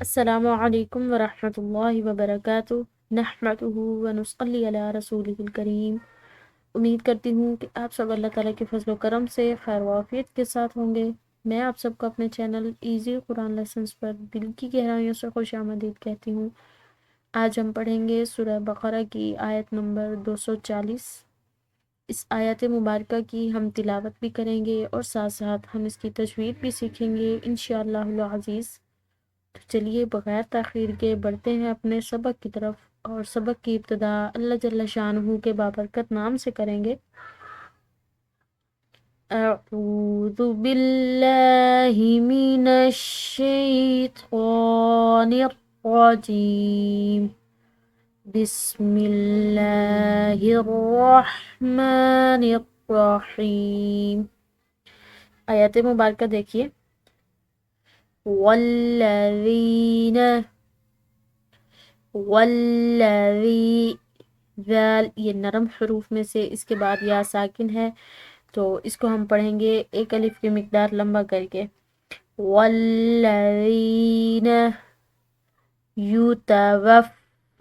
السلام علیکم ورحمۃ اللہ وبرکاتہ، نحمدہ ونصلی علی رسولہ الکریم۔ امید کرتی ہوں کہ آپ سب اللہ تعالیٰ کے فضل و کرم سے خیر و عافیت کے ساتھ ہوں گے۔ میں آپ سب کو اپنے چینل ایزی قرآن لیسنز پر دل کی گہرائیوں سے خوش آمدید کہتی ہوں۔ آج ہم پڑھیں گے سورہ بقرہ کی آیت نمبر 240۔ اس آیت مبارکہ کی ہم تلاوت بھی کریں گے اور ساتھ ساتھ ہم اس کی تجوید بھی سیکھیں گے انشاءاللہ العزیز۔ تو چلیے بغیر تاخیر کے بڑھتے ہیں اپنے سبق کی طرف، اور سبق کی ابتدا اللہ جل شانہ کے بابرکت نام سے کریں گے۔ اعوذ باللہ من الشیطان الرجیم، بسم اللہ الرحمن الرحیم۔ آیات مبارکہ دیکھیے، والذین والذی، ذال یہ نرم حروف میں سے اس کے بعد یا ساکن ہے، تو اس کو ہم پڑھیں گے ایک الف کی مقدار لمبا کر کے، والذین یتوفون،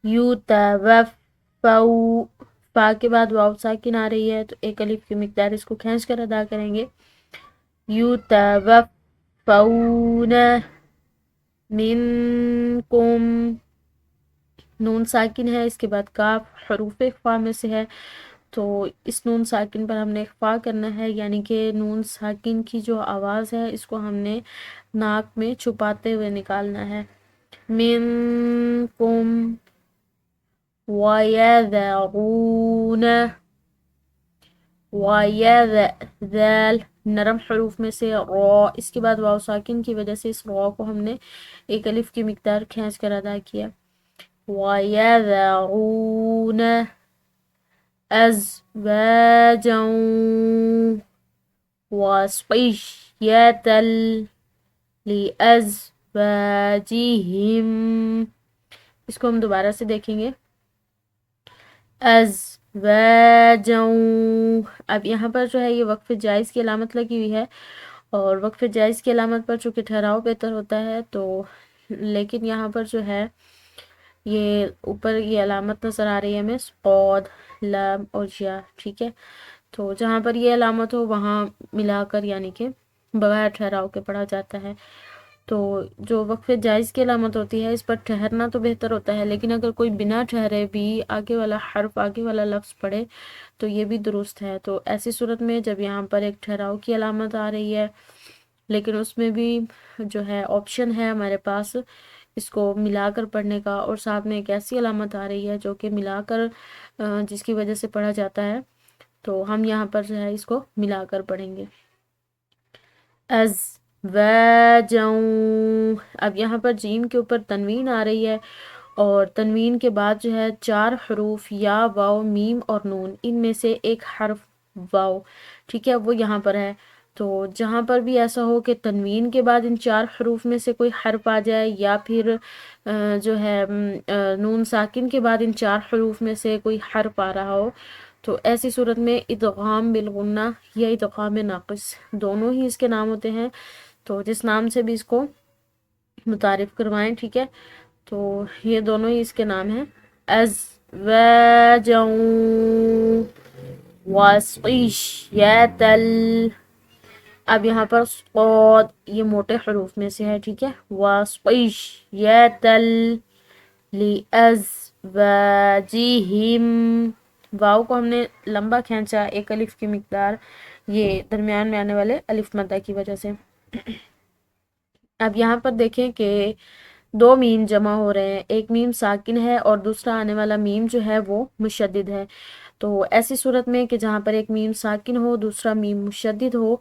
یتوفو، فا کے بعد واو ساکن آ رہی ہے تو ایک الف کی مقدار اس کو کھینچ کر ادا کریں گے، یتوفون منکم، نون ساکن ہے اس کے بعد کاف حروف اخفا میں سے ہے، تو اس نون ساکن پر ہم نے اخفا کرنا ہے، یعنی کہ نون ساکن کی جو آواز ہے اس کو ہم نے ناک میں چھپاتے ہوئے نکالنا ہے۔ منکم وَيَذَرُونَ، ذال نرم حروف میں سے را، اس کے بعد واو ساکن کی وجہ سے اس را کو ہم نے ایک الف کی مقدار کھینچ کر ادا کیا، وَيَذَرُونَ أَزْوَاجًا وَصِيَّةً لِأَزْوَاجِهِمْ، اس کو ہم دوبارہ سے دیکھیں گے، ازواجا، اب یہاں پر جو ہے یہ وقف جائز کی علامت لگی ہوئی ہے، اور وقف جائز کی علامت پر چونکہ ٹھہراؤ بہتر ہوتا ہے، تو لیکن یہاں پر جو ہے یہ اوپر یہ علامت نظر آ رہی ہے ہمیں، قاد لام اور یا، ٹھیک ہے، تو جہاں پر یہ علامت ہو وہاں ملا کر یعنی کہ بغیر ٹھہراؤ کے پڑھا جاتا ہے۔ تو جو وقف جائز کی علامت ہوتی ہے اس پر ٹھہرنا تو بہتر ہوتا ہے، لیکن اگر کوئی بنا ٹھہرے بھی آگے والا حرف آگے والا لفظ پڑھے تو یہ بھی درست ہے۔ تو ایسی صورت میں جب یہاں پر ایک ٹھہراؤ کی علامت آ رہی ہے لیکن اس میں بھی جو ہے آپشن ہے ہمارے پاس اس کو ملا کر پڑھنے کا، اور ساتھ میں ایک ایسی علامت آ رہی ہے جو کہ ملا کر جس کی وجہ سے پڑھا جاتا ہے، تو ہم یہاں پر جو ہے اس کو ملا کر پڑھیں گے، ازواجا، اب یہاں پر جیم کے اوپر تنوین آ رہی ہے، اور تنوین کے بعد جو ہے 4 حروف یا واو میم اور نون، ان میں سے ایک حرف واو، ٹھیک ہے، وہ یہاں پر ہے، تو جہاں پر بھی ایسا ہو کہ تنوین کے بعد ان 4 حروف میں سے کوئی حرف آ جائے، یا پھر جو ہے نون ساکن کے بعد ان 4 حروف میں سے کوئی حرف آ رہا ہو، تو ایسی صورت میں ادغام بالغنہ یا ادغام ناقص دونوں ہی اس کے نام ہوتے ہیں، تو جس نام سے بھی اس کو متعارف کروائیں، ٹھیک ہے، تو یہ دونوں ہی اس کے نام ہیں، ازواجا وصیۃ، اب یہاں پر صاد یہ موٹے حروف میں سے ہے، ٹھیک ہے، وصیۃ لِأَزْوَاجِهِمْ، واو کو ہم نے لمبا کھینچا ایک الف کی مقدار، یہ درمیان میں آنے والے الف مدہ کی وجہ سے۔ اب یہاں پر دیکھیں کہ 2 میم جمع ہو رہے ہیں، ایک میم ساکن ہے اور دوسرا آنے والا میم جو ہے وہ مشدد ہے، تو ایسی صورت میں کہ جہاں پر ایک میم ساکن ہو دوسرا میم مشدد ہو،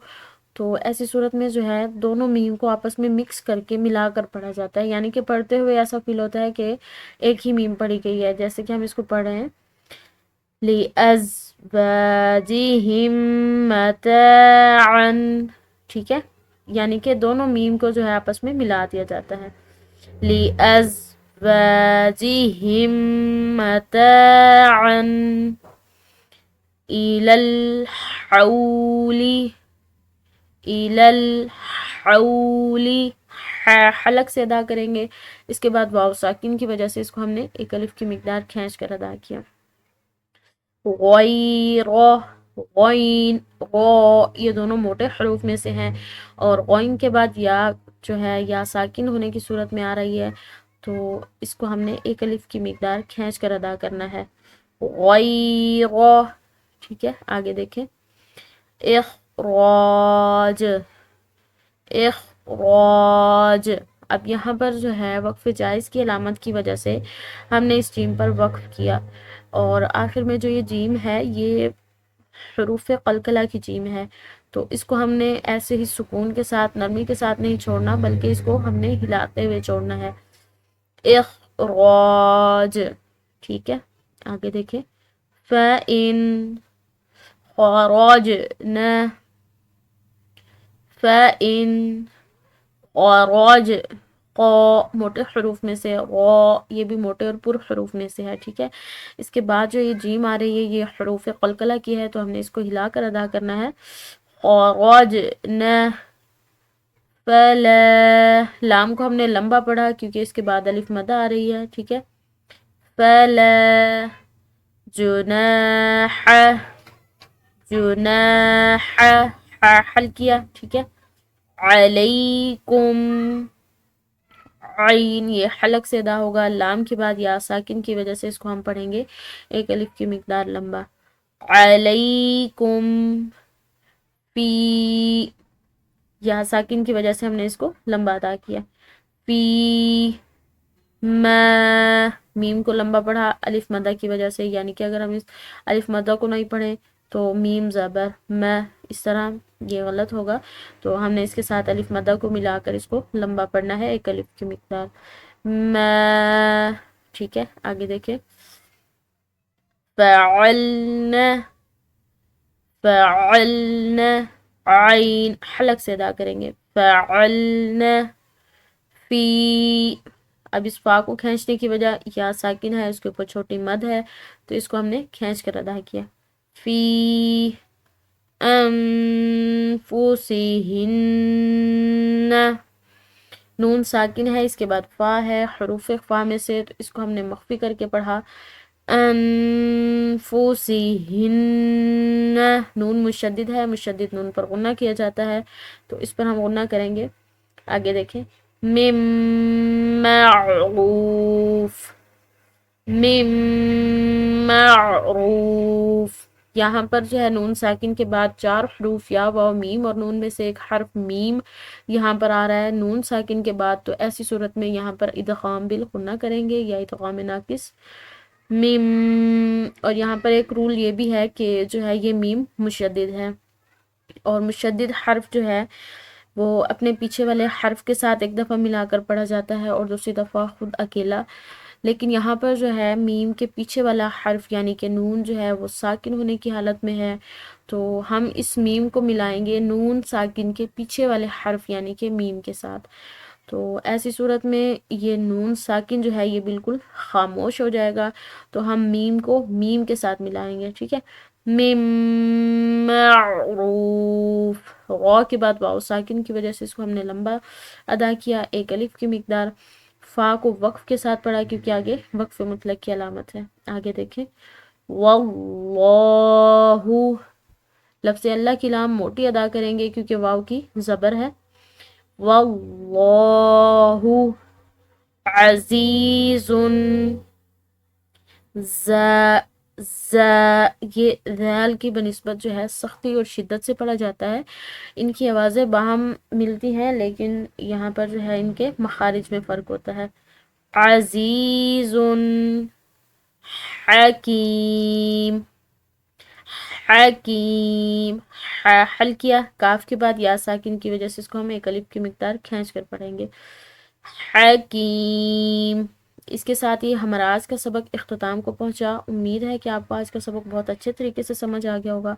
تو ایسی صورت میں جو ہے دونوں میم کو آپس میں مکس کر کے ملا کر پڑھا جاتا ہے، یعنی کہ پڑھتے ہوئے ایسا فیل ہوتا ہے کہ ایک ہی میم پڑھی گئی ہے، جیسے کہ ہم اس کو پڑھ رہے ہیں، لِأَزْوَاجِهِمْ مَتَاعًا، ٹھیک ہے، یعنی کہ دونوں میم کو جو ہے آپس میں ملا دیا جاتا ہے، لِأَزْوَاجِهِمْ مَتَاعًا إِلَى الْحَوْلِ، إِلَى حولی، حلق سے ادا کریں گے. اس کے بعد واو ساکن کی وجہ سے اس کو ہم نے ایک الف کی مقدار کھینچ کر ادا کیا. غیر، غین، غو، یہ دونوں موٹے حروف میں سے ہیں، اور غین کے بعد یا جو ہے یا ساکن ہونے کی صورت میں آ رہی ہے، تو اس کو ہم نے ایک الف کی مقدار کھینچ کر ادا کرنا ہے. غیر، ٹھیک ہے. آگے دیکھیں. اخراج، اخراج. اب یہاں پر جو ہے وقف جائز کی علامت کی وجہ سے ہم نے اس جیم پر وقف کیا، اور آخر میں جو یہ جیم ہے یہ حروف قلقلہ کی جیم ہے، تو اس کو ہم نے ایسے ہی سکون کے ساتھ، نرمی کے ساتھ نہیں چھوڑنا، بلکہ اس کو ہم نے ہلاتے ہوئے چھوڑنا ہے. اخراج، ٹھیک ہے. آگے دیکھیں. فَإِن خرجنا، فَإِن خرج، قو موٹے حروف میں سے، غو یہ بھی موٹے اور پر حروف میں سے ہے، ٹھیک ہے. اس کے بعد جو یہ جیم آ رہی ہے یہ حروف قلقلہ کی ہے، تو ہم نے اس کو ہلا کر ادا کرنا ہے. خرجنا فلا، لام کو ہم نے لمبا پڑھا کیونکہ اس کے بعد الف مدہ آ رہی ہے، ٹھیک ہے. فلا جناح، جناح، حل کیا، ٹھیک ہے. علیکم، عین یہ حلق سے ادا ہوگا. لام کے بعد یا ساکن کی وجہ سے اس کو ہم پڑھیں گے ایک الف کی مقدار لمبا. علیکم، فی، یا ساکن کی وجہ سے ہم نے اس کو لمبا ادا کیا. فی ما، میم کو لمبا پڑھا الف مدہ کی وجہ سے، یعنی کہ اگر ہم اس الف مدہ کو نہیں پڑھیں تو میم زبر میں، اس طرح یہ غلط ہوگا، تو ہم نے اس کے ساتھ الف مدہ کو ملا کر اس کو لمبا پڑھنا ہے ایک الف کی مقدار. میں، ٹھیک ہے. آگے دیکھیں. فعلنا، فعلنا، عین حلق سے ادا کریں گے. فعلنا فی، اب اس فا کو کھینچنے کی وجہ یا ساکن ہے، اس کے اوپر چھوٹی مد ہے، تو اس کو ہم نے کھینچ کر ادا کیا. فی انفسہن، نون ساکن ہے، اس کے بعد فا ہے، حروف فا میں سے، تو اس کو ہم نے مخفی کر کے پڑھا. انفسہن، نون مشدد ہے، مشدد نون پر غنہ کیا جاتا ہے، تو اس پر ہم غنہ کریں گے. آگے دیکھیں. من معروف، من معروف، یہاں پر جو ہے نون ساکن کے بعد 4 حروف یا واو میم اور نون میں سے ایک حرف میم یہاں پر آ رہا ہے نون ساکن کے بعد، تو ایسی صورت میں یہاں پر ادغام بالغنہ کریں گے یا ادغام ناقص. میم، اور یہاں پر ایک رول یہ بھی ہے کہ جو ہے یہ میم مشدد ہے، اور مشدد حرف جو ہے وہ اپنے پیچھے والے حرف کے ساتھ ایک دفعہ ملا کر پڑھا جاتا ہے اور دوسری دفعہ خود اکیلا، لیکن یہاں پر جو ہے میم کے پیچھے والا حرف یعنی کہ نون جو ہے وہ ساکن ہونے کی حالت میں ہے، تو ہم اس میم کو ملائیں گے نون ساکن کے پیچھے والے حرف یعنی کہ میم کے ساتھ. تو ایسی صورت میں یہ نون ساکن جو ہے یہ بالکل خاموش ہو جائے گا، تو ہم میم کو میم کے ساتھ ملائیں گے، ٹھیک ہے. میم معروف، غو کے بعد واو ساکن کی وجہ سے اس کو ہم نے لمبا ادا کیا ایک الف کی مقدار. فا کو وقف کے ساتھ پڑھا کیونکہ آگے وقف مطلق کی علامت ہے. آگے دیکھیں. واللہ، لفظ اللہ کی لام موٹی ادا کریں گے کیونکہ واو کی زبر ہے. واللہ عزیز، یہ ذال کی بنسبت جو ہے سختی اور شدت سے پڑھا جاتا ہے. ان کی آوازیں باہم ملتی ہیں لیکن یہاں پر جو ہے ان کے مخارج میں فرق ہوتا ہے. عزیز، حکیم، حکیم، حل کیا کاف کے بعد یا ساکن کی وجہ سے اس کو ہم ایک الف کی مقدار کھینچ کر پڑھیں گے. حکیم. اس کے ساتھ ہی ہمارا آج کا سبق اختتام کو پہنچا۔ امید ہے کہ آپ کو آج کا سبق بہت اچھے طریقے سے سمجھ آ گیا ہوگا۔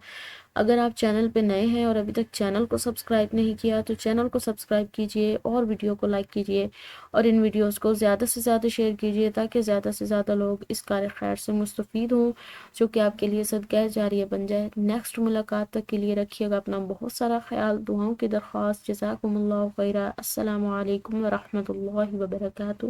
اگر آپ چینل پہ نئے ہیں اور ابھی تک چینل کو سبسکرائب نہیں کیا تو چینل کو سبسکرائب کیجئے اور ویڈیو کو لائک کیجئے اور ان ویڈیوز کو زیادہ سے زیادہ شیئر کیجئے تاکہ زیادہ سے زیادہ لوگ اس کار خیر سے مستفید ہوں، جو کہ آپ کے لیے صدقہ جاریہ بن جائے۔ نیکسٹ ملاقات تک کے لیے رکھیے گا اپنا بہت سارا خیال، دعاؤں کی درخواست۔ جزاکم اللہ خیرہ۔ السلام علیکم ورحمۃ اللہ وبرکاتہ۔